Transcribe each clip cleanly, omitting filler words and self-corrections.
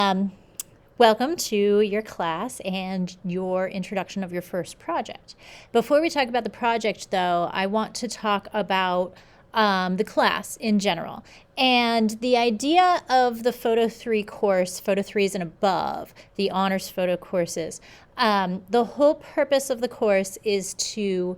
Um, Welcome to your class and your introduction of your first project. Before we talk about the project, though, I want to talk about the class in general. And the idea of the Photo 3 course, Photo 3s and above, the honors photo courses, the whole purpose of the course is to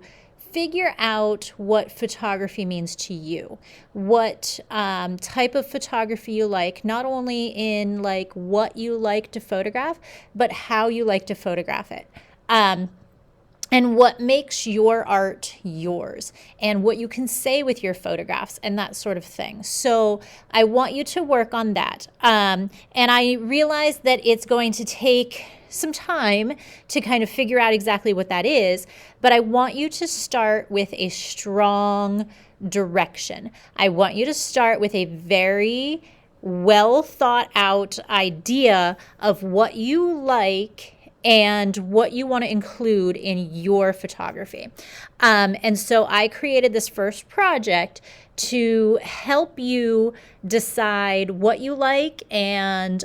figure out what photography means to you, what type of photography you like, not only in like what you like to photograph, but how you like to photograph it. And what makes your art yours, and what you can say with your photographs and that sort of thing. So I want you to work on that. And I realize that it's going to take some time to kind of figure out exactly what that is, but I want you to start with a strong direction. I want you to start with a very well thought out idea of what you like and what you want to include in your photography. And so I created this first project to help you decide what you like and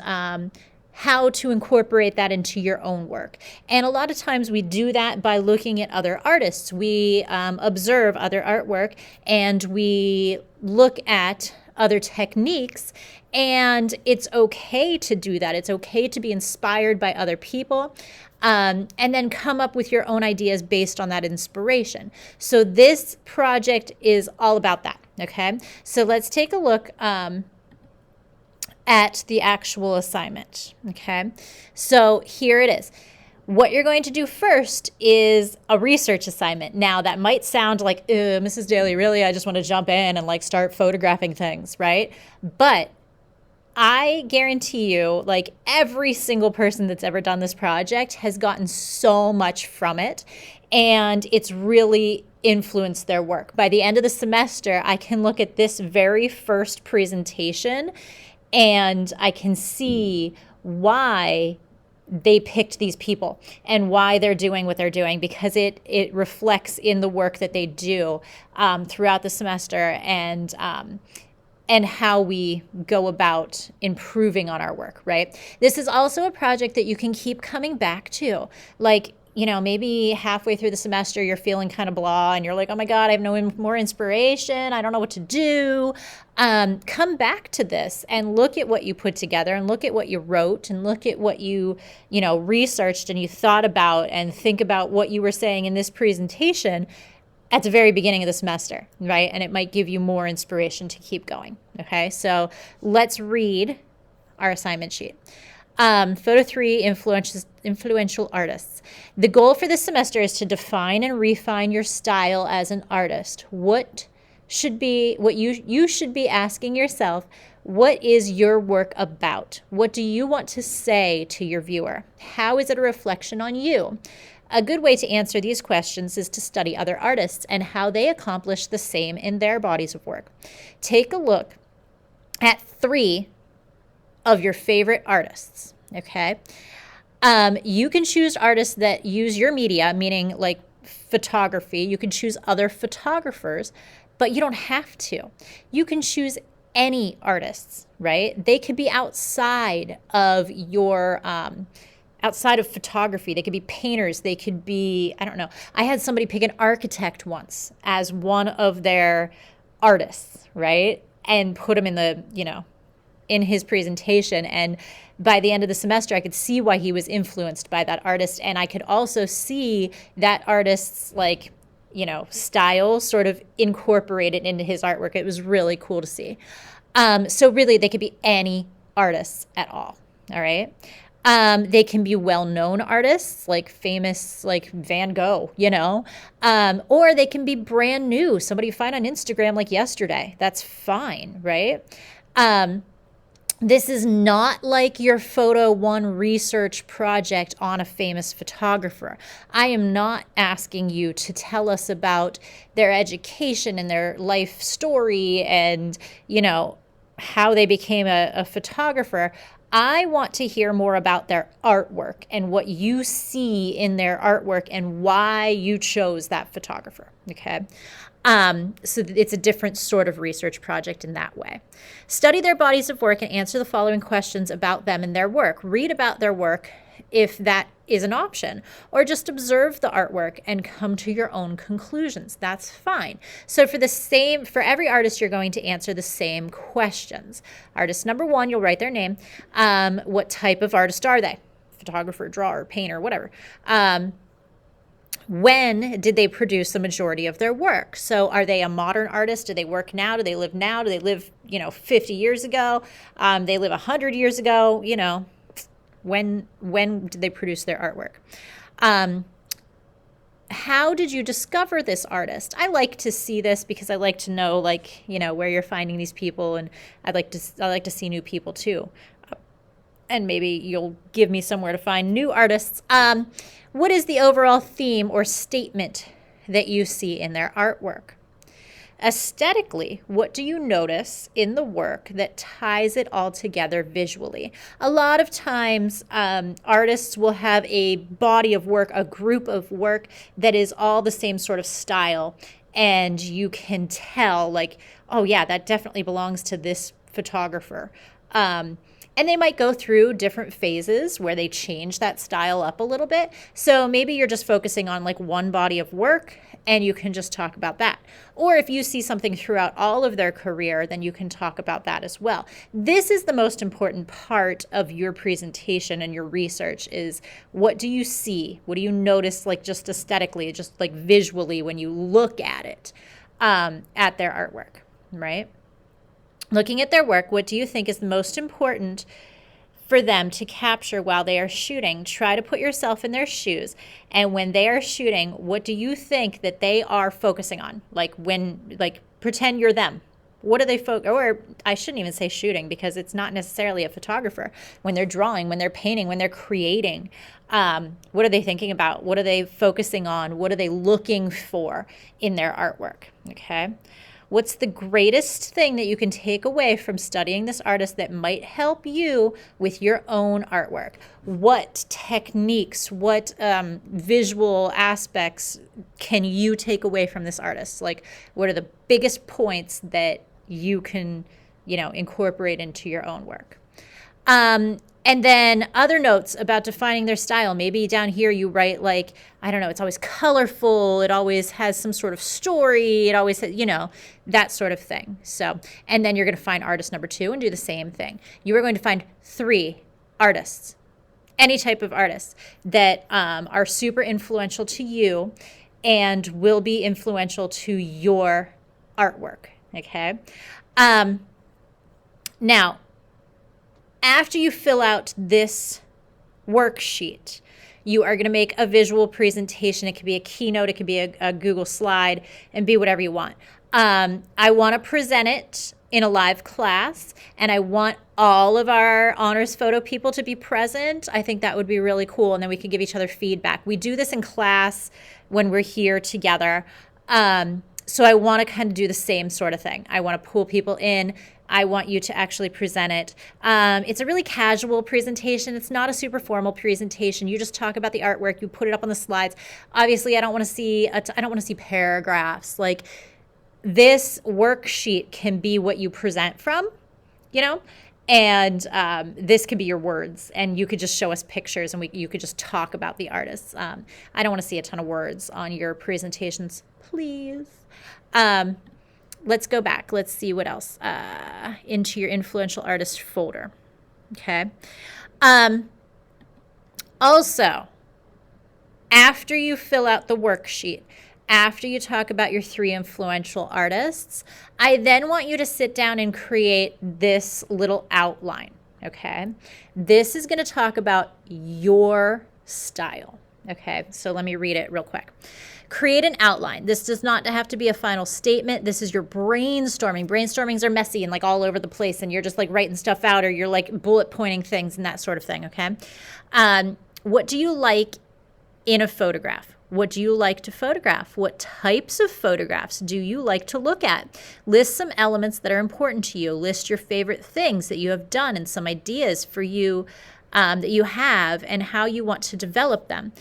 how to incorporate that into your own work. And a lot of times we do that by looking at other artists. We observe other artwork and we look at other techniques, and it's okay to do that. It's okay to be inspired by other people, and then come up with your own ideas based on that inspiration. So this project is all about that, okay? So let's take a look at the actual assignment, okay? So here it is. What you're going to do first is a research assignment. Now, that might sound like, Mrs. Daly, really? I just want to jump in and like start photographing things, right? But I guarantee you, like every single person that's ever done this project has gotten so much from it, and it's really influenced their work. By the end of the semester, I can look at this very first presentation and I can see why they picked these people and why they're doing what they're doing, because it reflects in the work that they do throughout the semester, and how we go about improving on our work, right? This is also a project that you can keep coming back to. Like, you know, maybe halfway through the semester, you're feeling kind of blah and you're like, oh my God, I have no more inspiration. I don't know what to do. Come back to this and look at what you put together and look at what you wrote and look at what you researched and you thought about, and think about what you were saying in this presentation at the very beginning of the semester, right? And it might give you more inspiration to keep going, okay? So let's read our assignment sheet. Photo 3, influential artists. The goal for this semester is to define and refine your style as an artist. What you should be asking yourself, what is your work about? What do you want to say to your viewer? How is it a reflection on you? A good way to answer these questions is to study other artists and how they accomplish the same in their bodies of work. Take a look at 3 of your favorite artists, okay? You can choose artists that use your media, meaning like photography. You can choose other photographers, but you don't have to. You can choose any artists, right? They could be outside of your outside of photography. They could be painters. They could be, I don't know. I had somebody pick an architect once as one of their artists, right? And put him in the, in his presentation. And by the end of the semester, I could see why he was influenced by that artist. And I could also see that artist's style sort of incorporated into his artwork. It was really cool to see. So really, they could be any artists at all right? They can be well-known artists, like famous, like Van Gogh, or they can be brand new. Somebody you find on Instagram like yesterday. That's fine, right? This is not like your Photo 1 research project on a famous photographer. I am not asking you to tell us about their education and their life story and, how they became a photographer. I want to hear more about their artwork and what you see in their artwork and why you chose that photographer, okay? So it's a different sort of research project in that way. Study their bodies of work and answer the following questions about them and their work. Read about their work if that is an option, or just observe the artwork and come to your own conclusions. That's fine. So for every artist, you're going to answer the same questions. Artist number one, you'll write their name. What type of artist are they? Photographer, drawer, painter, whatever. When did they produce the majority of their work? So are they a modern artist? Do they work now? Do they live now? Do they live, 50 years ago? They live 100 years ago? When did they produce their artwork? How did you discover this artist? I like to see this because I like to know, where you're finding these people, and I like to see new people too. And maybe you'll give me somewhere to find new artists. What is the overall theme or statement that you see in their artwork? Aesthetically, what do you notice in the work that ties it all together visually? A lot of times, artists will have a body of work, a group of work that is all the same sort of style, and you can tell, oh yeah, that definitely belongs to this photographer. And they might go through different phases where they change that style up a little bit. So maybe you're just focusing on one body of work and you can just talk about that. Or if you see something throughout all of their career, then you can talk about that as well. This is the most important part of your presentation and your research is, what do you see? What do you notice, just aesthetically, just visually when you look at it, at their artwork, right? Looking at their work, what do you think is the most important for them to capture while they are shooting? Try to put yourself in their shoes. And when they are shooting, what do you think that they are focusing on? Pretend you're them. What are they or I shouldn't even say shooting, because it's not necessarily a photographer. When they're drawing, when they're painting, when they're creating, what are they thinking about? What are they focusing on? What are they looking for in their artwork? Okay. What's the greatest thing that you can take away from studying this artist that might help you with your own artwork? What techniques, what visual aspects can you take away from this artist? What are the biggest points that you can, incorporate into your own work? And then other notes about defining their style. Maybe down here you write it's always colorful. It always has some sort of story. It always has, that sort of thing. So, and then you're going to find artist number two and do the same thing. You are going to find 3 artists, any type of artists that are super influential to you and will be influential to your artwork. Okay. Now, after you fill out this worksheet, you are going to make a visual presentation. It could be a keynote, it could be a Google slide, and be whatever you want. I want to present it in a live class, and I want all of our honors photo people to be present. I think that would be really cool, and then we could give each other feedback. We do this in class when we're here together. So I want to kind of do the same sort of thing. I want to pull people in. I want you to actually present it. It's a really casual presentation. It's not a super formal presentation. You just talk about the artwork. You put it up on the slides. Obviously, I don't want to see paragraphs. This worksheet can be what you present from, and this could be your words, and you could just show us pictures, and you could just talk about the artists. I don't want to see a ton of words on your presentations, please. Let's go back. Let's see what else into your influential artist folder. Okay. Also, after you fill out the worksheet, after you talk about your 3 influential artists, I then want you to sit down and create this little outline. Okay. This is going to talk about your style. Okay. So let me read it real quick. Create an outline. This does not have to be a final statement. This is your brainstorming. Brainstormings are messy and all over the place, and you're just writing stuff out, or you're bullet pointing things and that sort of thing, okay? What do you like in a photograph? What do you like to photograph? What types of photographs do you like to look at? List some elements that are important to you. List your favorite things that you have done and some ideas for you that you have and how you want to develop them.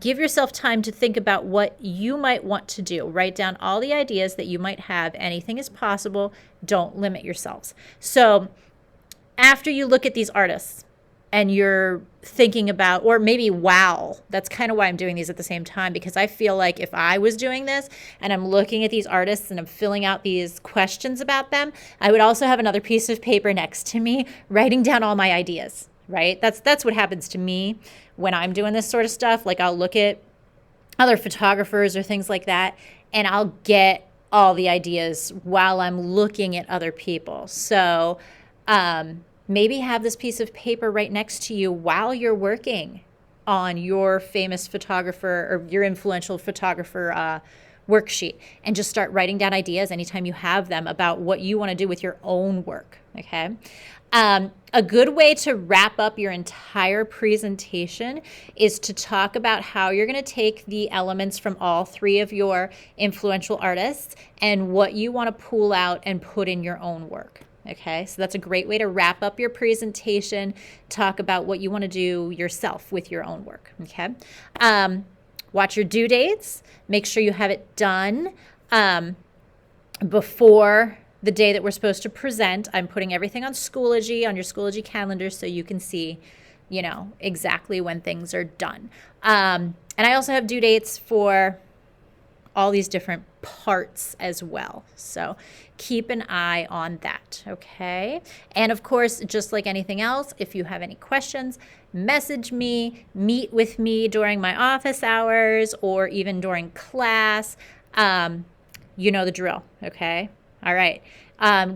Give yourself time to think about what you might want to do. Write down all the ideas that you might have. Anything is possible. Don't limit yourselves. So after you look at these artists and you're thinking about, or maybe wow, that's kind of why I'm doing these at the same time, because I feel like if I was doing this and I'm looking at these artists and I'm filling out these questions about them, I would also have another piece of paper next to me writing down all my ideas, right? That's what happens to me when I'm doing this sort of stuff. Like I'll look at other photographers or things like that, and I'll get all the ideas while I'm looking at other people. So maybe have this piece of paper right next to you while you're working on your famous photographer or your influential photographer worksheet, and just start writing down ideas anytime you have them about what you want to do with your own work, okay? A good way to wrap up your entire presentation is to talk about how you're going to take the elements from all three of your influential artists and what you want to pull out and put in your own work. Okay, so that's a great way to wrap up your presentation, talk about what you want to do yourself with your own work. Okay, watch your due dates. Make sure you have it done before the day that we're supposed to present. I'm putting everything on Schoology, on your Schoology calendar, so you can see, you know, exactly when things are done. And I also have due dates for all these different parts as well. So keep an eye on that, okay? And of course, just like anything else, if you have any questions, message me, meet with me during my office hours or even during class. You know the drill, okay? All right.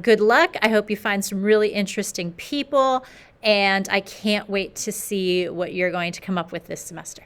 Good luck. I hope you find some really interesting people, and I can't wait to see what you're going to come up with this semester.